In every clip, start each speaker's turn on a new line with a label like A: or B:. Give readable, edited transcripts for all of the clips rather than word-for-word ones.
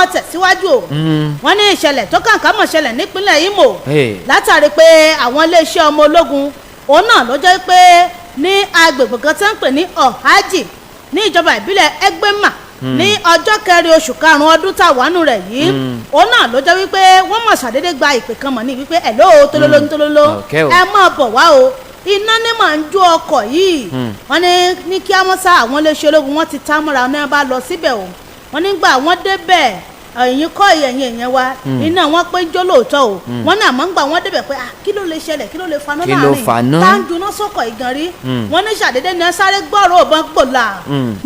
A: mọ̀ tẹ̀síwájú o wọ́n ní ìṣẹ̀lẹ̀ tó kàǹkà mọ̀ ṣẹlẹ̀ nípínlẹ̀ Imo látàrí pé àwọn iléeṣẹ́ ọmọ ológun òun náà ló jẹ́ pé ní agbègbè kan tí wọ́n ń pè ní Ọ̀hájì ní ìjọba ìbílẹ̀ Ẹgbẹ́mà ní ọjọ́ 4 oṣù karùn-ún ọdún táwọnù rẹ̀ yìí òun náà ló jẹ́ wípé wọ́n mọ̀ ṣàdédé gba ìpè kan mọ̀ ní wípé ẹ̀ló tolóló ẹ máa bọ̀ wá o iná ní màá ń jó ọkọ̀ yìí wọ́n ní kí á mọ́ sá àwọn iléeṣẹ́ ológun wọ́n ti tá mọ́ra náà bá lọ síbẹ̀ o wọ́n nígbà wọ́n débẹ̀ ẹ̀yìn kọ́ ẹ̀yìn èèyàn wa iná wọn pé jó lóòótọ́ o wọ́n ní àmọ́ ń gbà wọ́n débẹ̀ pé kí ló lè ṣẹlẹ̀ kí ló lè faná láàrin tá ń juná sọ́kọ̀ ìgan rí wọ́n ní ṣàdédé ní sáré gbọ́rọ̀ òbọ̀n gbòòlà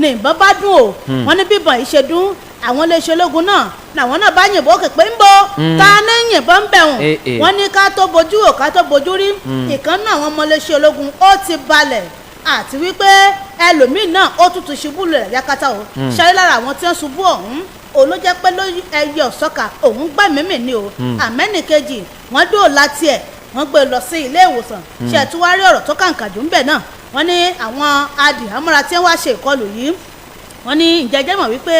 A: ní ìbọn bá dún o wọ́n ní bíbọn yìí ṣe dún àwọn iléeṣẹ́ ológun náà làwọn náà bá yìnbọn òkè pé ń bọ̀ ta ní yìnbọn ń bẹ̀rùn wọ́n ní ká tó bojú ò ká tó bojú rí ìkan náà àwọn ọmọ iléeṣẹ́ ológun ó ti balẹ̀ àti wípé ẹlòmíín náà ó tún ti ṣubú lulẹ̀ yakata o ṣáré lára àwọn tí wọ́n ṣubú ọ̀hún òun ló jẹ́ pé lórí ẹyẹ ọ̀sọ́kà òun gbà mímì ni o àmẹ́nìkejì wọ́n dóòlà tiẹ̀ wọ́n gbé lọ sí ilé ìwòsàn ṣe tún wá rí ọ̀rọ̀ tó kàǹkàjù ń bẹ̀ náà wọ́n ní àwọn adìhámọ́ra tí wọ́n wá ṣe ìkọlù yìí wọ́n ní ìjẹ́jẹ́ mọ̀ wípé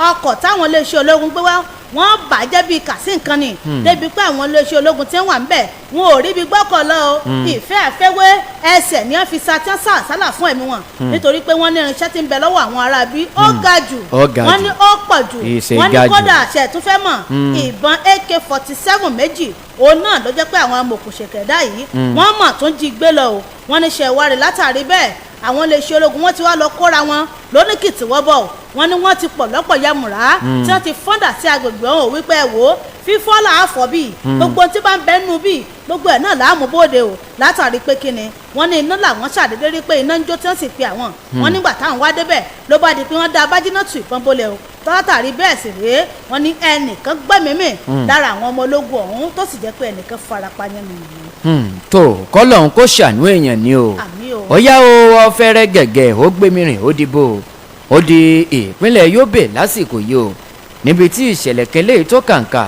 A: ọkọ̀ táwọn iléeṣẹ́ ológun gbé wá wọ́n bàjẹ́ bíi kàsí nǹkan ni débi pé àwọn iléeṣẹ́ ológun tí wọ́n wà ń bẹ̀ wọn ò rí ibi gbọ́kọ̀ lọ o ìfẹ́ àfẹ́wé ẹsẹ̀ ni wọ́n fi satán sàsálà fún ẹ̀mí wọn nítorí pé wọ́n ní irinṣẹ́ tí ń bẹ lọ́wọ́ àwọn ará bí ó ga jù wọ́n ní ó pọ̀ jù wọ́n ní kódà àṣẹ tó fẹ́ mọ̀ ìbọn AK-47 méjì òun náà ló jẹ́ pé àwọn amòkùnṣèkẹ̀dá yìí wọ́n mọ̀ tó ń jí gbé lọ o wọ́n ní ṣe ìwárí látàrí bẹ́ẹ̀ àwọn iléeṣẹ́ ológun wọ́n ti wá lọ kóra wọn lóníkìtì wọ́bọ̀ wọ́n ní wọ́n ti pọ̀ lọ́pọ̀ yamùrá tí wọ́n ti fọ́ndà sí agbègbè ọ̀hún wípé ẹ wò ó fífọ́ làáfọ̀ bíi gbogbo tí bá ń bẹ́ nù bíi gbogbo ẹ̀ náà làámú bóde o látàrí pé kíni wọ́n ní iná làwọn ṣàdédé rí pé iná ń jó tí wọ́n sì pe àwọn wọ́n nígbà táwọn wá débẹ̀ ló bá di pé wọ́n da abájínátù ìbọn bolẹ̀ o látàrí bẹ́ẹ̀ sì rèé wọ́n ní ẹnìkan gbẹ́mímì lára àwọn ọmọ ológun ọ̀hún tó sì jẹ́ pé ẹnìkan farapa yẹn nìyí.
B: tó kọ́lọ́hún kó ṣàánú èèyàn ni o ó yá o ọ̀fẹ́rẹ́ gẹ̀gẹ̀ ó gbé mi rìn ó dìbò ó di ìpínlẹ̀ Yobe lásìkò yìí o níbi tí ìṣẹ̀lẹ̀ kẹlẹ́ tó kàǹkà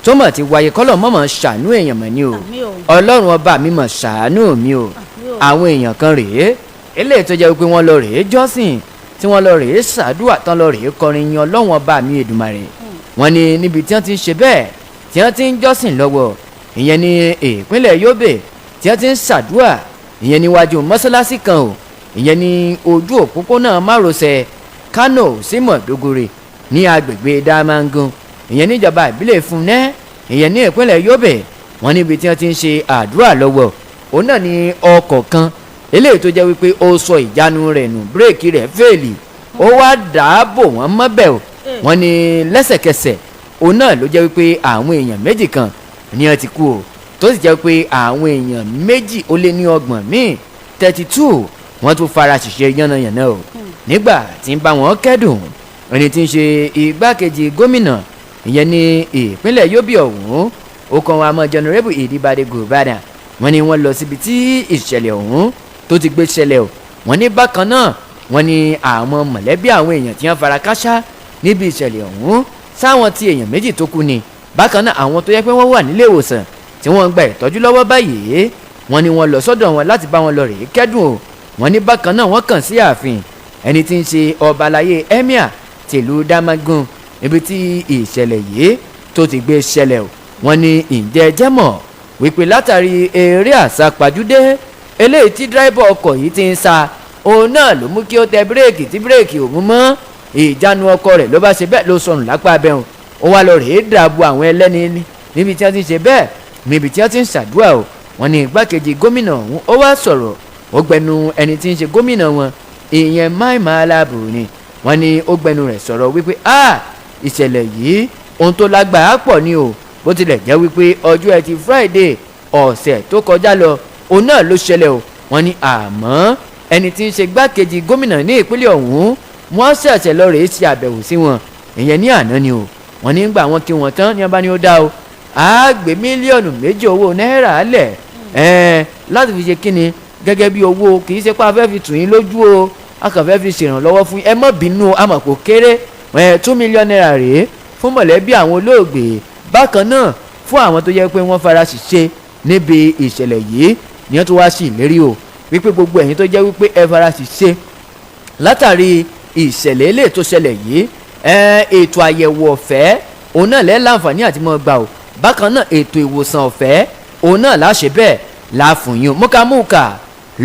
B: tó mọ̀ ti wáyé kọ́lọ̀ mọ̀mọ́ ṣàánú èèyàn mọ̀ ni o ọlọ́run ọba mi mọ̀ ṣàánú mi o àwọn èèyàn kan rèé eléyìí tó jẹ́ pé wọ́n lọ rèé jọ́sìn tí wọ́n lọ rèé ṣàdúrà tán lọ rèé kọrin yan ọlọ́run ọba mi Èdùmàrè wọ́n ní níbi tí wọ́n ti ń ṣe bẹ́ẹ̀ tí wọ́n ti ń jọ́sìn lọ́wọ́ ìyẹn ní ìpínlẹ̀ Yobe tí wọ́n ti ń ṣàdúrà ìyẹn níwájú mọ́sálásí kan o ìyẹn ní ojú òpópónà márosẹ̀ Kano sí Mọ̀dógórè ní agbègbè Damangun ìyẹn níjọba ìbílẹ̀ Fúnẹ́ ìyẹn ní ìpínlẹ̀ Yobe wọ́n níbi tí wọ́n ti ń ṣe àdúrà lọ́wọ́ òun náà ní ọkọ̀ kan eléyìí tó jẹ́ wípé ó sọ ìjánu rẹ̀ nù bírèkì rẹ̀ fèèlì ó wá dàábò wọ́n mọ́bẹ̀ o wọ́n ní lẹ́sẹ̀kẹsẹ̀ òun náà ló jẹ́ wípé àwọn èèyàn méjì kan ni wọ́n ti kú o tó sì jẹ́ pé àwọn èèyàn méjì ó lé ní 30 míì 32 wọ́n tún fara ṣìṣe yánnayànna o nígbà tí ń bá wọn kẹ́dùn ẹni tí ń ṣe igbákejì gómìnà ìyẹn ní ìpínlẹ̀ Yobe ọ̀hún ó kàn wọn àmọ́ jẹnẹrẹ́bù Ìdíbadé Gòbádà wọ́n ní wọ́n lọ síbi tí ìṣẹ̀lẹ̀ ọ̀hún tó ti gbé ṣẹlẹ̀ o wọ́n ní bákan náà wọ́n ní àwọn mọ̀lẹ́bí àwọn èèyàn tí wọ́n fara káṣá níbi ìṣẹ̀lẹ̀ ọ̀hún sáwọn tí èèyàn méjì tó kú ni bákan náà àwọn tó yẹ pé wọ́n wà nílé ìwòsàn tí wọ́n gba ìtọ́jú lọ́wọ́ báyìí wọ́n ní wọ́n lọ sọ́dọ̀ wọn láti bá wọn lọ rèé kẹ́dùn o wọ́n ní bákan náà wọ́n kàn sí ààfin ẹni tí ń ṣe ọba aláyé emir tìlú Damangun níbi tí ìṣẹ̀lẹ̀ yìí tó ti gbé ṣẹlẹ̀ o wọ́n ní ǹjẹ́ jẹ́ mọ̀ wípé látàrí eré àsápajúdé eléyìí tí dírẹ́bà ọkọ̀ yìí ti ń sa òun náà ló mú kí ó tẹ bírèkì tí bírèkì ò mú mọ́ ìjánu ọkọ̀ rẹ̀ ló bá ṣe bẹ́ẹ̀ ló sọnù lápá abẹ́hùn ó wá lọ rèé dàbò àwọn ẹlẹ́ni níbi tí wọ́n ti ń ṣe bẹ́ẹ̀ níbi tí wọ́n ti ń ṣàdúrà o wọ́n ní igbákejì gómìnà ọ̀hún ó wá sọ̀rọ̀ ó gbẹnu ẹni tí ń ṣe gómìnà wọn ìyẹn Mai Mala Buni wọ́n ní ó gbẹnu rẹ̀ sọ̀rọ̀ wípé ìṣẹ̀lẹ̀ yìí ohun tó lágbàá pọ̀ ni o bó tilẹ̀ jẹ́ wípé ọjọ́ ẹtì Friday ọ̀sẹ̀ tó kọjá lọ òun náà ló ṣẹlẹ̀ o wọ́n ní àmọ́ ẹni tí ń ṣe gbákejì gómìnà ní ìpínlẹ̀ ọ̀hún wọ́n ṣẹ̀ṣẹ̀ lọ rèé ṣe àbẹ̀wò sí wọn ìyẹn ní àná ni o wọ́n ní gbà wọ́n kí wọ́n tán ní abá ni ó dá o á gbé mílíọ̀nù 2 owó náírà lẹ̀ láti fi ṣe kíni gẹ́gẹ́ bí owó kì í ṣe pé a fẹ́ fi tù yín lójú o a kàn fẹ́ fi ṣèrànlọ́wọ́ fún ẹ má bínú àmọ̀pọ̀ kéré 2 mílíọ̀nù náírà rèé fún mọ̀lẹ́bí àwọn olóògbé bákan náà fún àwọn tó yẹ pé wọ́n fara ṣìṣe níbi ìṣẹ̀lẹ̀ yìí ni wọ́n tún wá sí ìlérí o wípé gbogbo ẹ̀yin tó jẹ́ wípé ẹ fara ṣìṣe látàrí ìṣẹ̀lẹ̀ eléyìí tó ṣẹlẹ̀ yìí ètò àyẹ̀wò ọ̀fẹ́ òun náà lẹ́ láǹfààní àti mọ́ gbà o bákan náà ètò ìwòsàn ọ̀fẹ́ òun náà láṣẹ bẹ́ẹ̀ láàfùyún múkàmúkà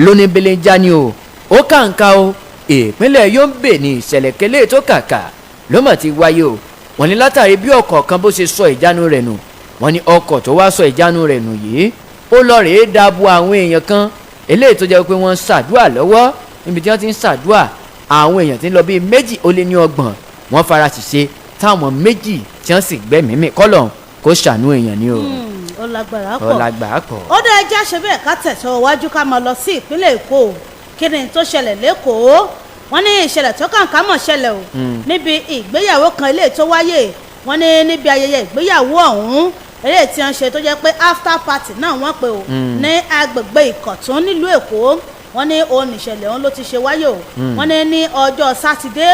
B: lóní belenja ni o ó kàǹkà o ìpínlẹ̀ Yobe ní ìṣẹ̀lẹ̀ kẹlẹ́ tó kàkà ló mọ̀ ti wáyé o wọ́n ní látàrí bí ọkọ̀ kan bó ṣe sọ ìjánu rẹ̀ nù wọ́n ní ọkọ̀ tó wá sọ ìjánu rẹ̀ nù yìí ó lọ rèé dàbò àwọn èèyàn kan eléyìí tó jẹ́ pé wọ́n ń ṣàdúà lọ́wọ́ níbi tí wọ́n ti ń ṣàdúà àwọn èèyàn tí ń lọ bíi 230 wọ́n fara ṣìṣe táwọn 2 tí wọ́n sì gbẹ́mìí mì kọ́lọ̀ kó ṣàánú èèyàn ni o.
A: ó lágbára pọ̀ ó dé ẹjẹ́ ṣe bẹ́ẹ̀ ká tẹ̀sọ́ wájú ká máa lọ sí ìpínlẹ̀ Èkó kí ni tó ṣẹlẹ̀ lẹ́kọ̀ọ́ wọ́n ní ìṣẹ̀lẹ̀ tó kàǹkà mọ̀ ṣẹlẹ̀ o níbi ìgbéyàwó kan eléyìí tó wáyé wọ́n ní níbi ayẹyẹ ìgbéyàwó ọ̀hún eléyìí tí wọ́n ṣe tó jẹ́ pé after party náà wọ́n pe o ní agbègbè Ìkọ̀tún nílùú Èkó wọ́n ní òun ìṣẹ̀lẹ̀ ọ̀hún ló ti ṣe wáyé o wọ́n ní ọjọ́ sátidé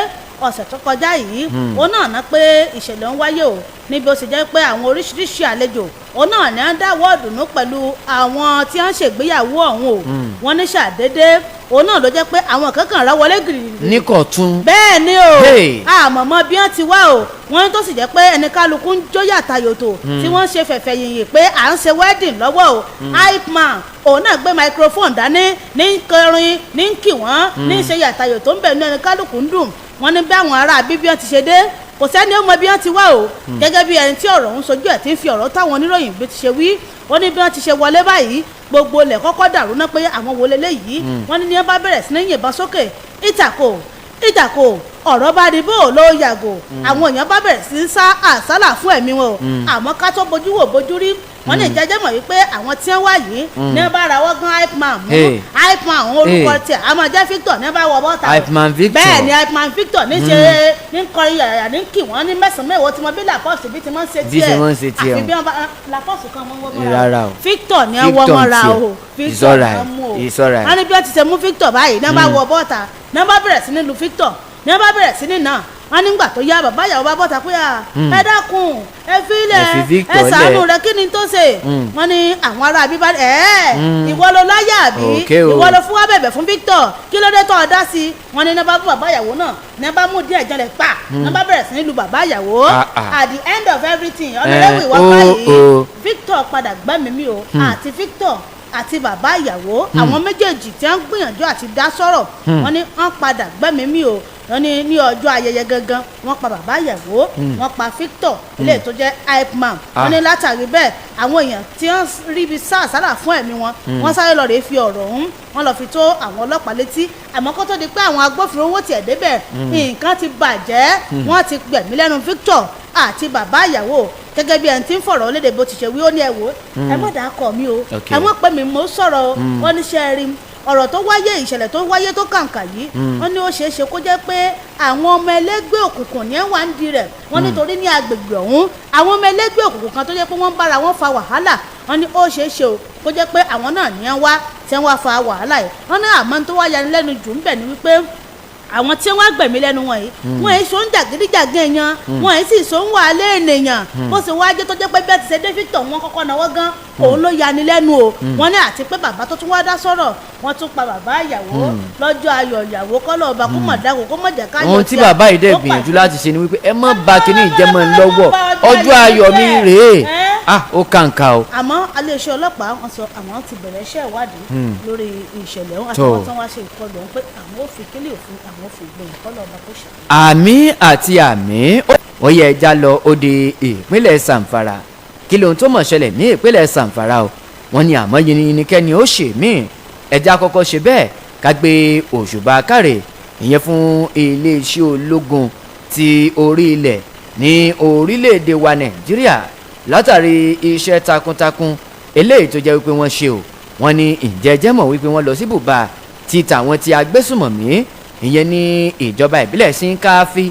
A: ọ̀sẹ̀ tó kọjá yìí òun náà ná pé ìṣẹ̀lẹ̀ ọ̀hún wáyé o níbi ó sì jẹ́ pé àwọn oríṣiríṣi àlejò òun náà ní à ń dáwọ́ ọ̀dùnnú pẹ̀lú àwọn tí wọ́n ń ṣègbéyàwó ọ̀hún o wọ́n ní ṣàdédé òun náà ló jẹ́ pé àwọn kankan rà wọlé gìrì.
B: ní Kọ̀tún.
A: bẹ́ẹ̀ ni o àmọ̀mọ́ bí wọ́n ti wá o wọ́n tó sì jẹ́ pé ẹni kálukú ń jó yàtà yòtò tí wọ́n ṣe fẹ̀fẹ̀ yìnyín pé à ń ṣe wedding lọ́wọ́ o hype man òun náà gbé microphone dání ní kọrin ní kí wọ́n ní ṣe yàtà yòtò ń bẹ̀ ní ẹni kálukú ń dùn wọ́n ní bí àwọn ará bíbí wọn ti ṣe dé kò sẹ́ni ó mọ bí wọ́n ti wá o gẹ́gẹ́ bí ẹni tí ọ̀rọ̀ ń sojú ẹ̀ tí ń fi ọ̀rọ̀ táwọn oníròyìn bí ti ṣe wí wọ́n ní bí wọ́n ti ṣe wọlé báyìí gbogbo ilẹ̀ kọ́kọ́ dàrú náà pé àwọn wo leléyìí wọ́n ní wọ́n bá bẹ̀rẹ̀ sí ní yìnbọn sókè ìtàkò ọ̀rọ̀ bá di bó ló yàgò àwọn èèyàn bá bẹ̀rẹ̀ sí sá àsálà fún ẹ̀mí wọn o àmọ́ ká tó bójú wò bójú rí wọ́n ní ìjẹ́jẹ́ mọ̀ wípé àwọn tí wọ́n wá yìí ní bá ra wọ́n gan hype man mú hype man àwọn orúkọ tiẹ̀ àmọ́ jẹ́ Victor ní bá wọ bọ́ta bẹ́ẹ̀ ni hype man Victor ní ṣe ní kọrin yàrá ní kì wọ́n ní mẹ́sàn-án mẹ́wọ́ tí wọ́n bí làpọ́ọ̀sì bí ti mọ́ ń ṣe tiẹ̀ àfi bí wọ́n bá làpọ́ọ̀sì kan mọ́ wọ́n mọ́ra Victor ní wọ́n mọ́ra o Victor ní wọ́n mú o wọ́n ní bí wọ́n ti ṣe mú Victor báyìí ní bá wọ bọ́ta ní bá bẹ̀rẹ̀ sí ní lu Victor ní bá bẹ̀rẹ̀ sí ní náà wọ́n nígbà tó yá bàbá ìyàwó bá bọ́ta pé ẹ dákun ẹ filẹ̀ ẹ ṣàánú rẹ kí ni tó ṣe wọ́n ní àwọn ará bíbá ìwọ ló láyà àbí ìwọ ló fún wa bẹ̀bẹ̀ fún Victor kí ló dé tó ọ dá sí wọ́n ní bá bú bàbá ìyàwó náà ní bá mú díẹ̀ jẹlẹ̀ pa ní bá bẹ̀rẹ̀ sí ní lu bàbá ìyàwó at the end of everything ọ̀nàdẹ́wò ìwà báyìí Victor padà gbẹ́mìí mi o àti Victor àti bàbá ìyàwó àwọn méjèèjì tí wọ́n gbìyànjú àti dá sọ̀rọ̀ wọ́n ní wọ́n padà gbẹ́mìí mi o wọ́n ní ọjọ́ ayẹyẹ gangan wọ́n pa bàbá ìyàwó wọ́n pa Victor ilé tó jẹ́ hype man wọ́n ní látàrí bẹ́ẹ̀ àwọn èèyàn tí wọ́n rí ibi sáàsálà fún ẹ̀mí wọn wọ́n sáré lọ rèé fi ọ̀rọ̀ ọ̀hún wọ́n lọ fi tó àwọn ọlọ́pàá létí àmọ́ kó tó di pé àwọn agbófinró owó tiẹ̀ débẹ̀ nǹkan ti bàjẹ́ wọ́n ti gbẹ̀mí lẹ́nu Victor àti bàbá ìyàwó gẹ́gẹ́ bí ẹni tí ń fọ̀rọ̀ lédè bó ti ṣe wí ó ní ẹ wò ẹ má dàá kọ̀ mí o ẹ má pè mí mo sọ̀rọ̀ wọ́n ní ṣe rí ọ̀rọ̀ tó wáyé ìṣẹ̀lẹ̀ tó wáyé tó kàǹkà yìí wọ́n ní ó ṣeé ṣe kó jẹ́ pé àwọn ọmọ ẹlẹ́gbẹ́ òkùnkùn ní wà ń di rẹ̀ wọ́n nítorí ní agbègbè ọ̀hún àwọn ọmọ ẹlẹ́gbẹ́ òkùnkùn kan tó jẹ́ pé wọ́n bára wọn fa wàhálà wọ́n ní ó ṣeé ṣe o kó jẹ́ pé àwọn náà ní wá tí wọ́n fa wàhálà yìí wọ́n ní àmọ́ tó wá yanilẹ́nu jù ń bẹ̀ ni wípé àwọn tí wọ́n gbẹ̀mí lẹ́nu wọn yìí wọ́n yìí so ń jàgídíjàgé èèyàn wọ́n yìí sì so ń wà lé ènìyàn bó ṣe wá jẹ́ tó jẹ́ pé bẹ́ẹ̀ ti ṣe dé Victor wọn kọ́kọ́ náwó gan òun ló yani lẹ́nu o wọ́n ní àti pé bàbá tó tún wá dá sọ̀rọ̀ wọ́n tún pa bàbá ìyàwó lọ́jọ́ ayọ̀ ìyàwó kọ́lọ̀ ọba kó mọ̀ dáko kó mọ̀ jẹ́ ká yọ̀ sí.
B: ohun tí bàbá yìí dẹ̀ gbìyànjú láti ṣe ni wípé ẹ má bà kíní ìjẹ́mọ́ lọ́wọ́ ọjọ́ ayọ̀ mi rèé ó kàǹkà o.
A: àmọ́ iléeṣẹ́ ọlọ́pàá wọn sọ àwọn ti bẹ̀rẹ̀ iṣẹ́ ìwádìí lórí ìṣẹ̀lẹ̀ ọ̀hún àti wọn tí wọ́n ṣe ìkọlù ọ̀hún pé àwọn ò fi kílè òfin àwọn ò fi gbé ìkọlù ọba kó ṣe.
B: àmì àti àmì ó yẹ ẹja lọ ó di ìpínlẹ̀ Zamfara kí lóhun tó mọ̀ ṣẹlẹ̀ ní ìpínlẹ̀ Zamfara o wọ́n ní àmọ́ yìnyínkẹ́ni ó ṣe míì ẹja kọ́kọ́ ṣe bẹ́ẹ̀ ká gbé òṣùbà káre ìyẹn fún iléeṣẹ́ ológun ti orí ilẹ̀ ní orílẹ̀-èdè wa Nàìjíríà látàrí iṣẹ́ takuntakun eléyìí tó jẹ́ wípé wọ́n ṣe o wọ́n ní ìjẹ́jẹ́ mọ̀ wípé wọ́n lọ sí bùbá ti tàwọn ti agbésùmọ̀mí ìyẹn ní ìjọba ìbílẹ̀ Shinkafi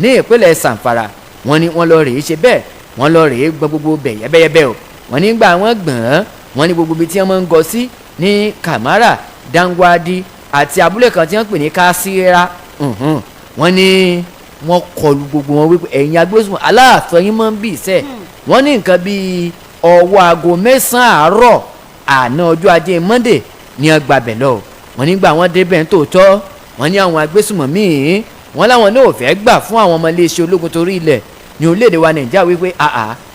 B: ní ìpínlẹ̀ Zamfara wọ́n ní wọ́n lọ rèé ṣe bẹ́ẹ̀ wọ́n lọ rèé gbọ́n gbogbo bẹ̀ yẹ́bẹ́yẹ́bẹ́ o wọ́n nígbà wọ́n gbọ̀n wọ́n ní gbogbo ibi tí wọ́n máa ń gọ sí ní Kamara Dangwadi àti abúlé kan tí wọ́n pè ní Kasira wọ́n ní wọ́n kọlu gbogbo wọn wípé ẹ̀yin agbésùmọ̀ aláàfin yín máa ń bì sẹ́ wọ́n ní nǹkan bíi ọwọ́ aago 9 àárọ̀ àná ọjọ́ ajé Monday ní ọgbàbẹ̀ lọ wọ́n nígbà wọ́n débẹ̀ ń tòótọ́ wọ́n ní àwọn agbésùmọ̀mí wọ́n láwọn náà ò fẹ́ gbà fún àwọn ọmọ iléeṣẹ́ ológun torí ilẹ̀ ní orílẹ̀-èdè wa nàìjíríà wípé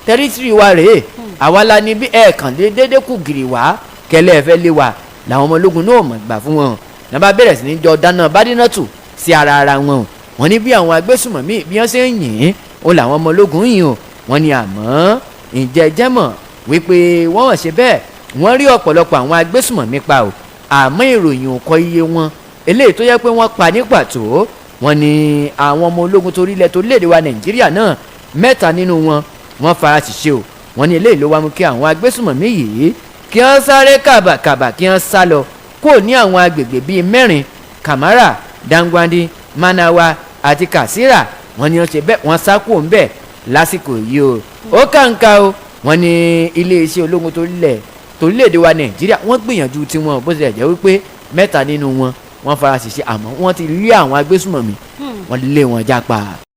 B: tẹ́rítírì wa rèé àwa la ní bí ẹ̀ẹ̀kan déédéé kù gìrì wá kẹlẹ́ ẹ fẹ́ lé wa làwọn ọmọ ológun náà mọ̀ gbà fún wọn náà bá bẹ̀rẹ̀ sí ní jọ dáná bádínátù sí ara wọn wọn ní bí àwọn agbésùmọ̀mí bí wọ́n ṣe ń yìn ó làwọn ọmọ ológun yìn o wọn ní àmọ́ ìjẹ́jẹ́ mọ̀ wípé wọ́n hàn ṣe bẹ́ẹ̀ wọ́n rí ọ̀pọ̀lọpọ̀ àwọn agbésùmọ̀mí pa o àmọ́ ìròyìn ò kọ iye wọn eléyìí tó yẹ pé wọ́n pa ní pàtó wọn ní àwọn ọmọ ológun torílẹ̀-èdè wa nàìjíríà náà 3 nínú wọn wọ́n fara ṣìṣe o wọn ní eléyìí ló wá mú kí àwọn agbésùmọ̀mí yìí kí wọ́n sáré kàbàkàbà kí wọ́n sá lọ kó ní àwọn agbègbè bíi mẹ́rin Kamara Dangwandi Manawa àti Katsina wọ́n ní wọ́n ṣe bẹ́ẹ̀ wọ́n sá kúrò ńbẹ̀ lásìkò yìí o ó kàǹkà o wọ́n ní iléeṣẹ́ ológun torílẹ̀-èdè wa nàìjíríà wọ́n gbìyànjú tiwọn bó tilẹ̀ jẹ́ wípé 3 nínú wọn wọ́n fara ṣìṣe àmọ́ wọ́n ti lé àwọn agbésùmọ̀mí wọ́n lé wọn jápa.